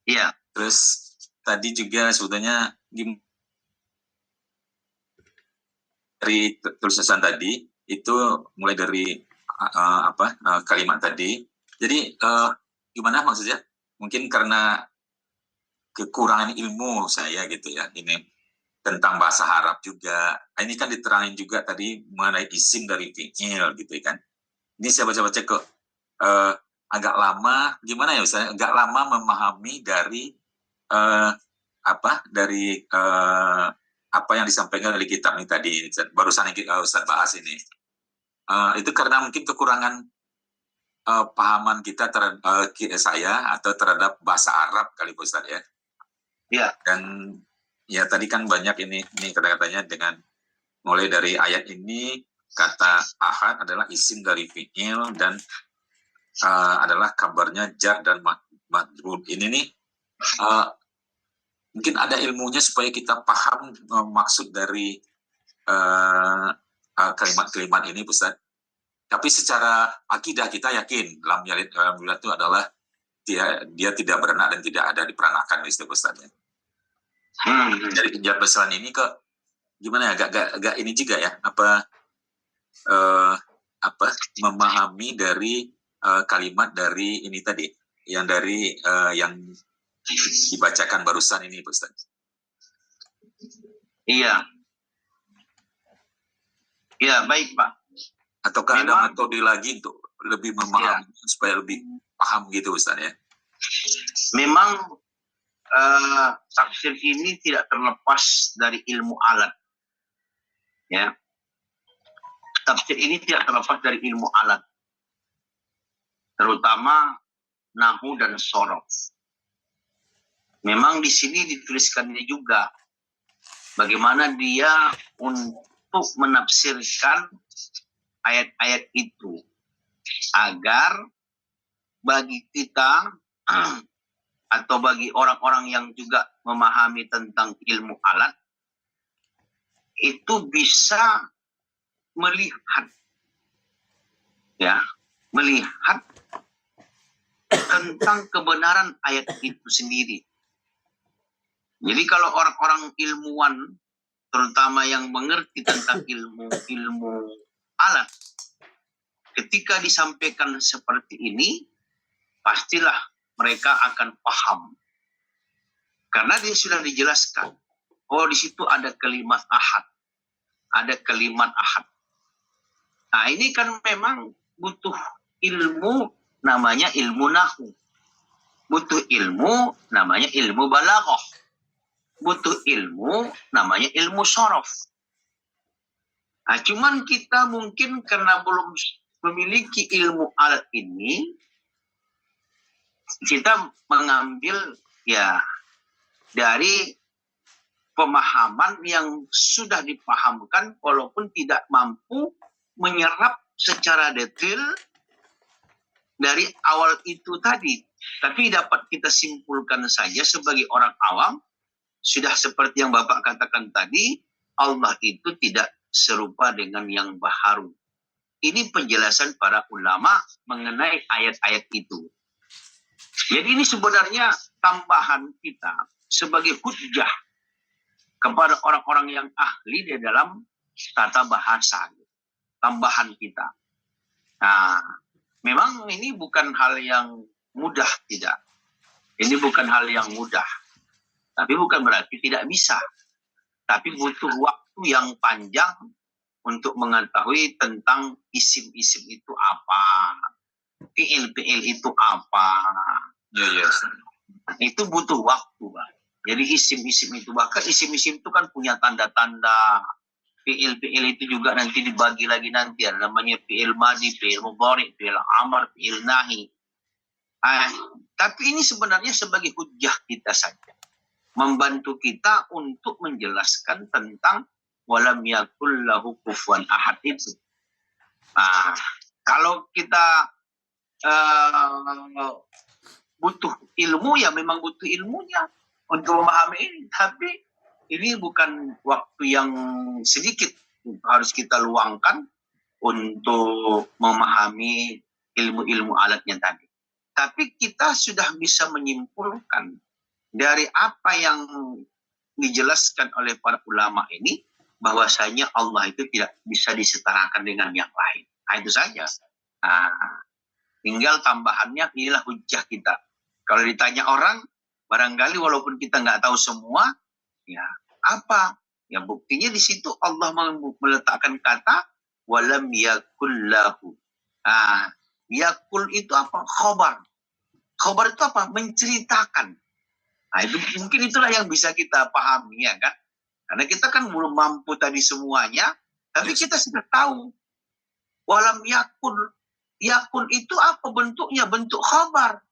Iya. Terus tadi juga sebetulnya dari tulisan tadi itu mulai dari kalimat tadi. Jadi gimana maksudnya? Mungkin karena kekurangan ilmu saya gitu ya, ini tentang bahasa Arab juga. Ini kan diterangin juga tadi mengenai isim dari fi'il gitu kan. Ini saya baca-baca kok agak lama, gimana ya Ustaz? Agak lama memahami dari apa yang disampaikan dari kitab ini tadi, barusan yang Ustaz bahas ini. Itu karena mungkin kekurangan pahaman kita terhadap saya atau terhadap bahasa Arab kali Ustaz ya. Iya. Dan ya tadi kan banyak ini kata-katanya dengan mulai dari ayat ini kata ahad adalah isim dari fi'il dan adalah kabarnya jar dan majrur. Ini nih mungkin ada ilmunya supaya kita paham maksud dari kalimat-kalimat ini Ustaz. Tapi secara akidah kita yakin dalam yalid itu adalah dia tidak beranak dan tidak ada diperanakan Ustaz ya. Jadi penjelasan besar ini kok gimana ya, agak ini juga ya, memahami dari kalimat dari ini tadi yang dari yang dibacakan barusan ini Ustaz. Iya. Iya, baik Pak. Ataukah ada metode lagi untuk lebih memahami supaya lebih paham gitu Ustaz ya? Memang tafsir ini tidak terlepas dari ilmu alat. Ya. Tafsir ini tidak terlepas dari ilmu alat. Terutama nahu dan sorof. Memang di sini dituliskannya juga bagaimana dia untuk menafsirkan ayat-ayat itu agar bagi kita atau bagi orang-orang yang juga memahami tentang ilmu alat itu bisa melihat tentang kebenaran ayat itu sendiri. Jadi kalau orang-orang ilmuwan terutama yang mengerti tentang ilmu alat, ketika disampaikan seperti ini, pastilah mereka akan paham. Karena dia sudah dijelaskan. Oh, di situ ada kalimat ahad. Ada kalimat ahad. Nah, ini kan memang butuh ilmu, namanya ilmu nahu. Butuh ilmu, namanya ilmu balaghah. Butuh ilmu, namanya ilmu sorof. Nah, cuman kita mungkin karena belum memiliki ilmu alat ini, kita mengambil dari pemahaman yang sudah dipahamkan walaupun tidak mampu menyerap secara detail dari awal itu tadi. Tapi dapat kita simpulkan saja sebagai orang awam, sudah seperti yang Bapak katakan tadi, Allah itu tidak serupa dengan yang baharu. Ini penjelasan para ulama mengenai ayat-ayat itu. Jadi ini sebenarnya tambahan kita sebagai hujjah kepada orang-orang yang ahli di dalam tata bahasa. Tambahan kita. Nah, memang ini bukan hal yang mudah, tidak. Ini bukan hal yang mudah. Tapi bukan berarti tidak bisa. Tapi butuh waktu yang panjang untuk mengetahui tentang isim-isim itu apa, fiil-fiil itu apa. Ya, Itu butuh waktu, Bang. Jadi isim-isim itu, bahkan isim-isim itu kan punya tanda-tanda. Fiil-fiil itu juga nanti dibagi lagi nanti, ada namanya fiil madi, fiil mudhari, fiil amar, fiil nahi. Tapi ini sebenarnya sebagai hujjah kita saja, membantu kita untuk menjelaskan tentang walam yakul lahu kufuwan ahad itu. Kalau kita butuh ilmu, ya memang butuh ilmunya untuk memahami ini. Tapi ini bukan waktu yang sedikit harus kita luangkan untuk memahami ilmu-ilmu alatnya tadi. Tapi kita sudah bisa menyimpulkan dari apa yang dijelaskan oleh para ulama ini, bahwasanya Allah itu tidak bisa disetarakan dengan yang lain. Itu saja. Tinggal tambahannya, inilah hujjah kita. Kalau ditanya orang, barangkali walaupun kita nggak tahu semua, ya apa? Ya buktinya di situ Allah meletakkan kata walam yakul lahu. Yakul itu apa? Khobar. Khobar itu apa? Menceritakan. Itu mungkin itulah yang bisa kita pahami, ya kan? Karena kita kan belum mampu tadi semuanya, tapi kita sudah tahu. Walam yakul. Yakul itu apa bentuknya? Bentuk khobar.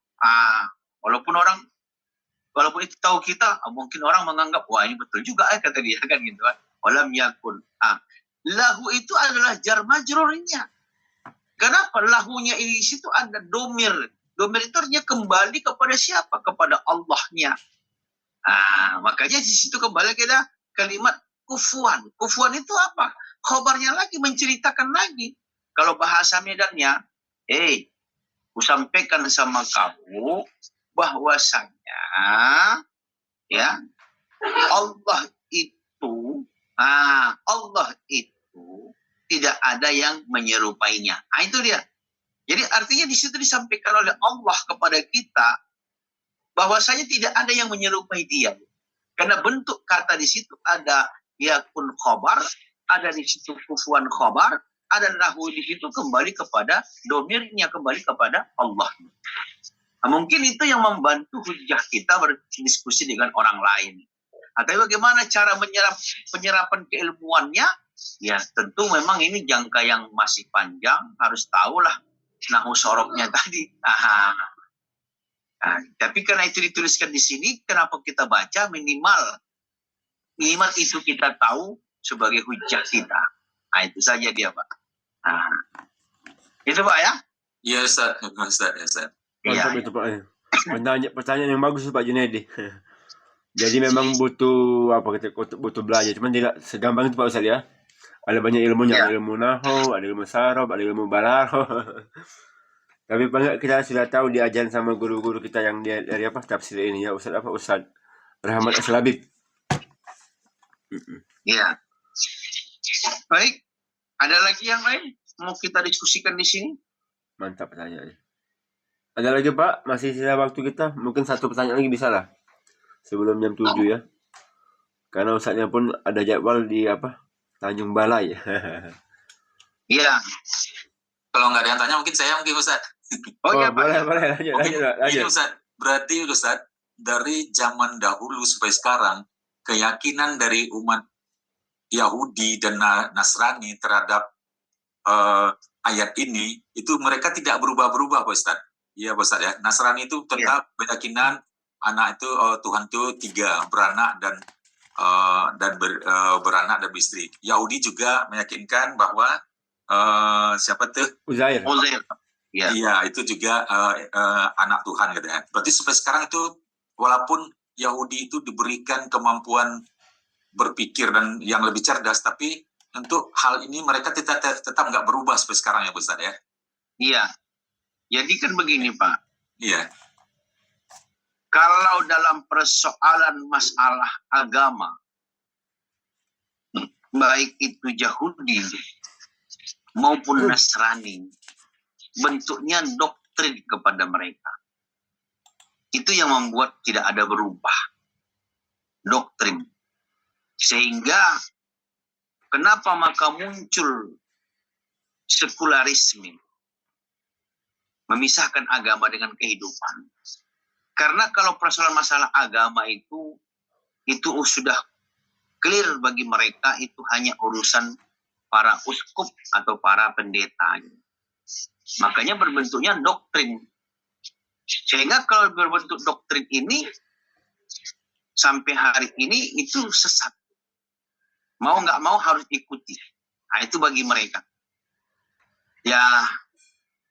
Walaupun itu tahu kita, mungkin orang menganggap, wah ini betul juga kata dia, kan gitu kan. Walam yakul. Lahu itu adalah jar majrurnya. Kenapa? Lahunya ini situ ada domir. Domir itu artinya kembali kepada siapa? Kepada Allahnya. Makanya di situ kembali kita kalimat kufuan. Kufuan itu apa? Khobarnya lagi, menceritakan lagi. Kalau bahasa Medannya, kusampaikan sama kamu bahwasanya ya Allah itu tidak ada yang menyerupainya. Itu dia. Jadi artinya di situ disampaikan oleh Allah kepada kita bahwasanya tidak ada yang menyerupai dia. Karena bentuk kata di situ ada yakun khobar, ada di situ kufuan khobar, ada lahu di situ kembali kepada domirnya, kembali kepada Allah. Mungkin itu yang membantu hujjah kita berdiskusi dengan orang lain. Tapi bagaimana cara penyerapan keilmuannya? Ya tentu memang ini jangka yang masih panjang, harus tahulah nahu soroknya tadi. Tapi karena itu dituliskan di sini, kenapa kita baca minimal itu kita tahu sebagai hujjah kita. Itu saja dia, Pak. Itu Pak ya? Iya Ustaz. Mantap itu Pak. Pertanyaan yang bagus Pak Junaidi. Jadi memang butuh butuh belajar, cuman tidak segampang itu Pak Ustaz ya. Ada banyak ilmunya, ada ilmu nahwu, ada ilmu saraf, ada ilmu balaghah. Tapi banyak kita sudah tahu diajarin sama guru-guru kita yang dari tafsir ini ya Ustaz Rahmat Aslabib. Iya. Baik. Ada lagi yang lain mau kita diskusikan di sini? Mantap pertanyaannya. Ada lagi Pak? Masih sisa waktu kita? Mungkin satu pertanyaan lagi bisa lah. Sebelum jam 7 ya. Karena Ustaznya pun ada jadwal di Tanjung Balai. Iya. Kalau nggak ada yang tanya mungkin Ustaz. Ya, boleh lanjut. Ini Ustaz, berarti Ustaz dari zaman dahulu sampai sekarang keyakinan dari umat Yahudi dan Nasrani terhadap ayat ini itu mereka tidak berubah-berubah Pak Ustaz. Iya Pak Ustaz ya. Nasrani itu tetap keyakinan anak itu Tuhan itu 3, beranak dan beranak dan beristri. Yahudi juga meyakinkan bahwa siapa tuh? Uzair. Iya, itu juga anak Tuhan katanya. Berarti sampai sekarang itu walaupun Yahudi itu diberikan kemampuan berpikir dan yang lebih cerdas, tapi untuk hal ini mereka tetap nggak berubah sampai sekarang ya Ustaz ya. Iya. Jadi kan begini Pak. Iya. Kalau dalam persoalan masalah agama, baik itu Yahudi maupun Nasrani, bentuknya doktrin kepada mereka. Itu yang membuat tidak ada berubah. Doktrin. Sehingga kenapa maka muncul sekularisme, memisahkan agama dengan kehidupan. Karena kalau persoalan masalah agama itu sudah clear bagi mereka, itu hanya urusan para uskup atau para pendeta. Makanya berbentuknya doktrin. Sehingga kalau berbentuk doktrin ini, sampai hari ini itu sesat. Mau nggak mau harus ikuti. Nah, itu bagi mereka. Ya,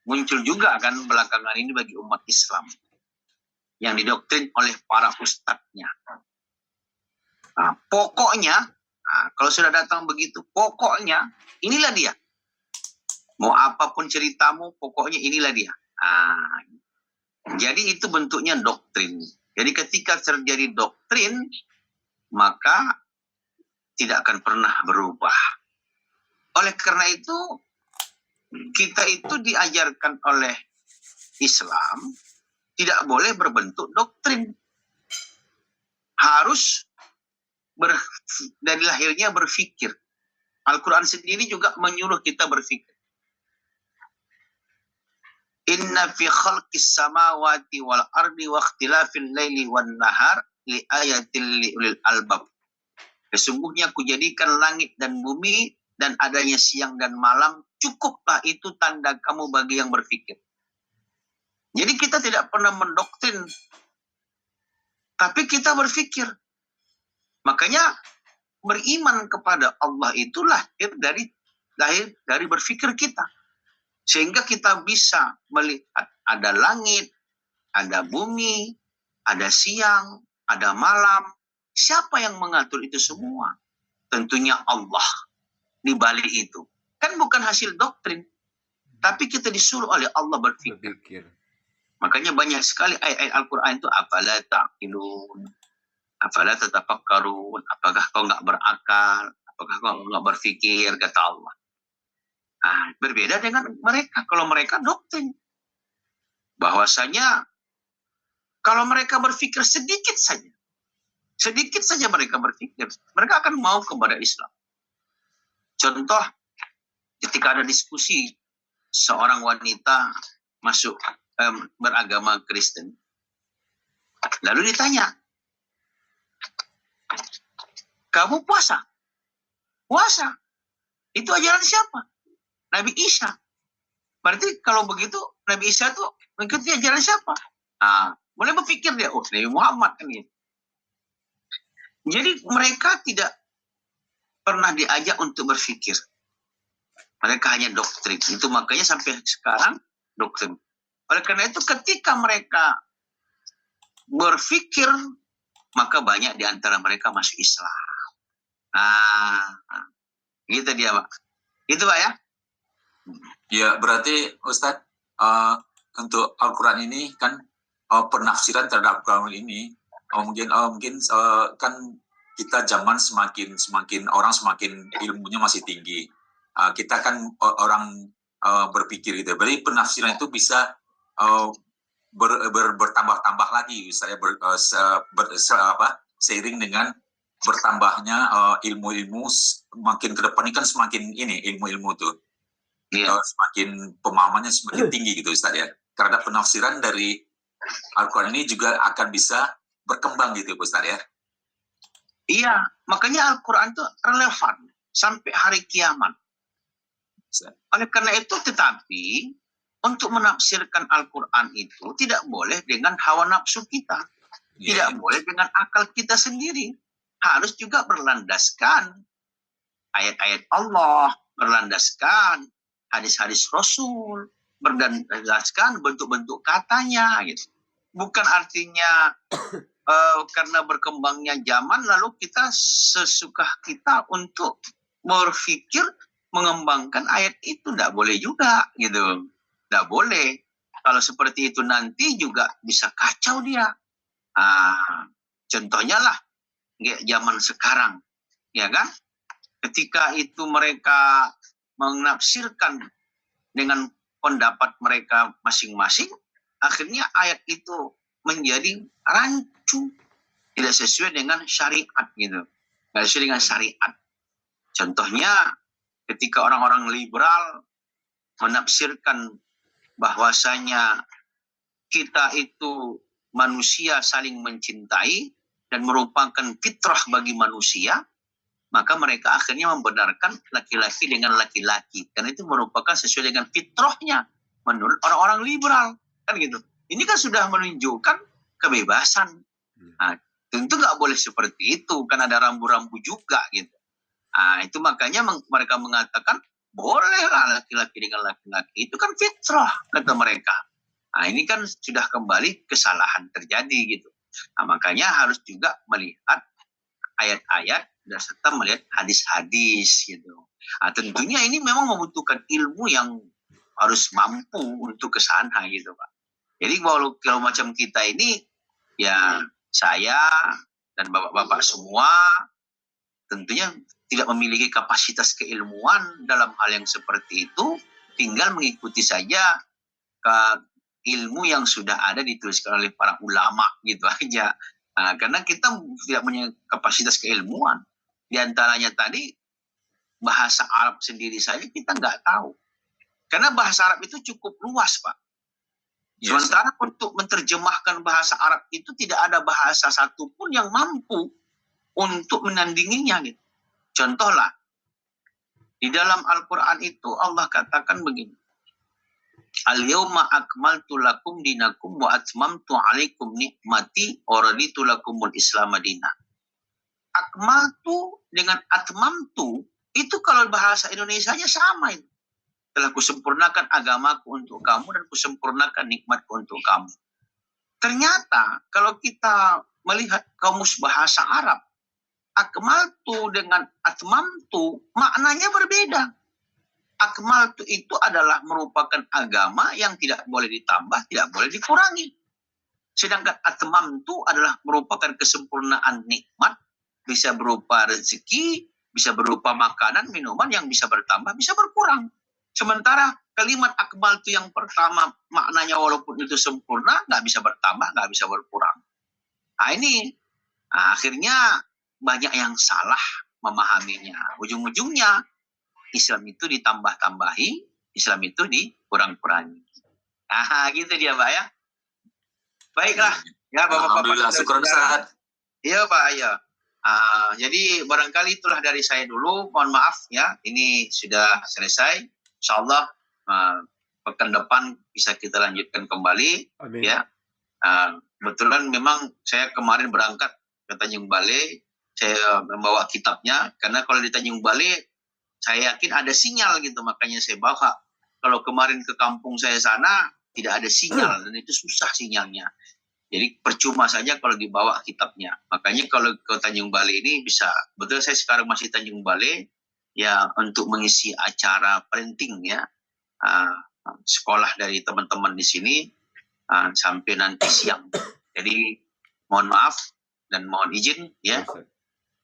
muncul juga kan belakangan ini bagi umat Islam yang didoktrin oleh para ustadznya. Nah, pokoknya, kalau sudah datang begitu, pokoknya inilah dia. Mau apapun ceritamu, pokoknya inilah dia. Jadi itu bentuknya doktrin. Jadi ketika terjadi doktrin, maka tidak akan pernah berubah. Oleh karena itu, kita itu diajarkan oleh Islam tidak boleh berbentuk doktrin. Harus dari lahirnya berpikir. Al-Quran sendiri juga menyuruh kita berpikir. Inna fi khalqis samawati wal ardi wa ikhtilafil laili wan nahar li ayatil liulil albab. Sesungguhnya kujadikan langit dan bumi dan adanya siang dan malam, cukuplah itu tanda kamu bagi yang berpikir. Jadi kita tidak pernah mendoktrin, tapi kita berpikir. Makanya beriman kepada Allah itu lahir dari berpikir kita. Sehingga kita bisa melihat ada langit, ada bumi, ada siang, ada malam. Siapa yang mengatur itu semua? Tentunya Allah di balik itu. Kan bukan hasil doktrin, tapi kita disuruh oleh Allah berpikir. Makanya banyak sekali ayat-ayat Al-Quran itu afala ta'qilun, afala tatafakkarun, apakah kau nggak berakal, apakah kau nggak berpikir, kata Allah. Berbeda dengan mereka. Kalau mereka doktrin, bahwasanya kalau mereka berpikir sedikit saja mereka berpikir, mereka akan mau kepada Islam. Contoh, ketika ada diskusi seorang wanita masuk beragama Kristen, lalu ditanya, kamu puasa? Puasa. Itu ajaran siapa? Nabi Isa. Berarti kalau begitu Nabi Isa itu mengikuti ajaran siapa? Mulai berpikir dia, Nabi Muhammad kan gitu. Jadi mereka tidak pernah diajak untuk berpikir. Mereka hanya doktrin. Itu makanya sampai sekarang doktrin. Oleh karena itu ketika mereka berpikir, maka banyak di antara mereka masuk Islam. Gitu dia, Pak. Gitu, Pak ya? Ya, berarti Ustadz, untuk Al-Quran ini kan penafsiran terhadap Al-Quran ini mungkin kan kita zaman semakin orang semakin ilmunya masih tinggi. Kita kan orang berpikir gitu. Berarti penafsiran itu bisa bertambah-tambah lagi, misalnya seiring dengan bertambahnya ilmu-ilmu makin ke depan ini kan semakin ilmu-ilmu tuh. Semakin pemahamannya semakin tinggi gitu Ustaz ya. Terhadap penafsiran dari Al-Quran ini juga akan bisa berkembang gitu Ustaz ya. Iya, makanya Al-Quran itu relevan sampai hari kiamat. Oleh karena itu, tetapi untuk menafsirkan Al-Quran itu tidak boleh dengan hawa nafsu kita. Tidak boleh dengan akal kita sendiri. Harus juga berlandaskan ayat-ayat Allah, berlandaskan hadis-hadis Rasul, berdasarkan bentuk-bentuk katanya gitu. Bukan artinya karena berkembangnya zaman lalu kita sesuka kita untuk berpikir mengembangkan ayat itu, tidak boleh juga gitu. Tidak boleh. Kalau seperti itu nanti juga bisa kacau dia. Contohnya lah zaman sekarang, ya kan? Ketika itu mereka menafsirkan dengan pendapat mereka masing-masing, akhirnya ayat itu menjadi rancu, tidak sesuai dengan syariat gitu, tidak sesuai dengan syariat. Contohnya ketika orang-orang liberal menafsirkan bahwasanya kita itu manusia saling mencintai dan merupakan fitrah bagi manusia, maka mereka akhirnya membenarkan laki-laki dengan laki-laki, karena itu merupakan sesuai dengan fitrahnya menurut orang-orang liberal, kan gitu. Ini kan sudah menunjukkan kebebasan. Nah, tentu nggak boleh seperti itu, kan ada rambu-rambu juga gitu. Nah, itu makanya mereka mengatakan bolehlah laki-laki dengan laki-laki, itu kan fitrah kata mereka. Nah, ini kan sudah kembali kesalahan terjadi gitu. Nah, makanya harus juga melihat ayat-ayat dan serta melihat hadis-hadis gitu. Nah, tentunya ini memang membutuhkan ilmu yang harus mampu untuk ke sana gitu, Pak. Jadi kalau macam kita ini, ya saya dan bapak-bapak semua tentunya tidak memiliki kapasitas keilmuan dalam hal yang seperti itu, tinggal mengikuti saja ke ilmu yang sudah ada dituliskan oleh para ulama gitu aja. Nah, karena kita tidak punya kapasitas keilmuan. Di antaranya tadi bahasa Arab sendiri saja kita nggak tahu. Karena bahasa Arab itu cukup luas, Pak. Sementara untuk menerjemahkan bahasa Arab itu tidak ada bahasa satupun yang mampu untuk menandinginya gitu. Contohlah, di dalam Al-Quran itu Allah katakan begini. Al-yawma akmaltu lakum dinakum wa atmamtu alaikum nikmati wa raditu lakumul Islam madinah. Akmaltu dengan atmamtu itu kalau bahasa Indonesianya sama itu. Telah kusempurnakan agamaku untuk kamu dan kusempurnakan nikmatku untuk kamu. Ternyata kalau kita melihat kamus bahasa Arab, akmaltu dengan atmamtu maknanya berbeda. Akmaltu itu adalah merupakan agama yang tidak boleh ditambah, tidak boleh dikurangi. Sedangkan atmamtu adalah merupakan kesempurnaan nikmat, bisa berupa rezeki, bisa berupa makanan, minuman yang bisa bertambah, bisa berkurang. Sementara kalimat akmaltu yang pertama maknanya walaupun itu sempurna, nggak bisa bertambah, nggak bisa berkurang. Nah ini akhirnya banyak yang salah memahaminya. Ujung-ujungnya Islam itu ditambah-tambahi, Islam itu dikurang-kurangi. Nah, gitu dia, Pak ya. Baiklah, ya Bapak-bapak. Alhamdulillah, syukur Ustaz. Iya, Pak, ya. Jadi barangkali itulah dari saya dulu. Mohon maaf ya, ini sudah selesai. Insyaallah pekan depan bisa kita lanjutkan kembali. Amin. Ya. Kebetulan memang saya kemarin berangkat ke Tanjung Balai, saya membawa kitabnya karena kalau di Tanjung Balai saya yakin ada sinyal gitu, makanya saya bawa. Kalau kemarin ke kampung saya sana tidak ada sinyal dan itu susah sinyalnya. Jadi percuma saja kalau dibawa kitabnya. Makanya kalau ke Tanjung Balai ini bisa, betul saya sekarang masih Tanjung Balai ya untuk mengisi acara printing ya. Sekolah dari teman-teman di sini sampai nanti siang. Jadi mohon maaf dan mohon izin ya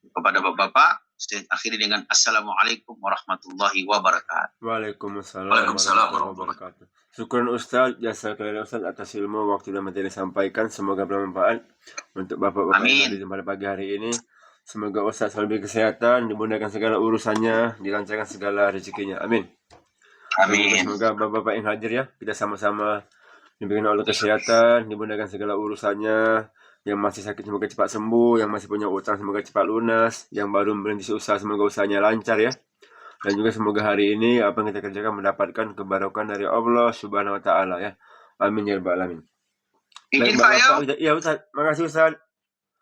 kepada bapak-bapak. Saya akhiri dengan Assalamualaikum warahmatullahi wabarakatuh. Waalaikumsalam Waalaikumsalam warahmatullahi wabarakatuh. Syukur Ustaz, jasa kalian Ustaz atas ilmu, waktu dan materi disampaikan. Semoga bermanfaat untuk bapak-bapak yang hadir pada pagi hari ini. Semoga Ustaz selalu kesehatan, dimudahkan segala urusannya, dilancarkan segala rezekinya. Amin. Amin. Semoga bapak-bapak yang hadir ya, kita sama-sama diberikan oleh kesehatan, dimudahkan segala urusannya. Yang masih sakit semoga cepat sembuh, yang masih punya utang semoga cepat lunas, yang baru merintis usaha semoga usahanya lancar ya. Dan juga semoga hari ini apa yang kita kerjakan mendapatkan kebarokan dari Allah Subhanahu wa taala ya. Amin ya rabbal alamin. Izin Pak yo. Ya Ustaz, makasih Ustaz.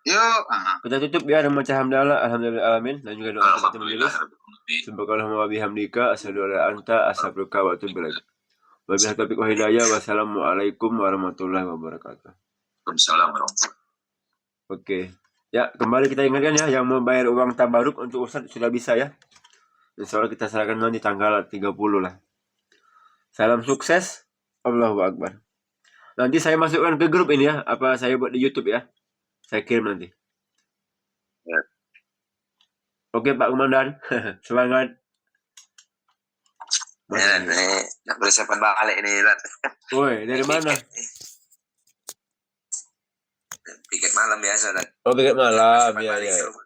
Yuk. Kita tutup ya dengan membaca hamdalah alhamdulillah alamin dan juga doa kita majelis. Subhanallah wa bihamdika asyhadu an la ilaha illa anta astaghfiruka wa atubu ilaik. Wabillahi taufiq wa hidayah. Wassalamualaikum warahmatullahi wabarakatuh. Waalaikumsalam warahmatullahi. Oke. Ya, kembali kita ingatkan ya, yang mau bayar uang tabaruk untuk Ustaz sudah bisa ya. Insya Allah kita serahkan nanti tanggal 30 lah. Salam sukses. Allahu Akbar. Nanti saya masukkan ke grup ini ya, apa saya buat di YouTube ya. Saya kirim nanti. Ya. Oke Pak Komandan, semangat. Ya, nih, nak persiapan balik nih, Rat. Woi, dari mana? Tiket malam biasa, Rat. Oh, tiket malam, Persiapan ya, balik ya. ke rumah.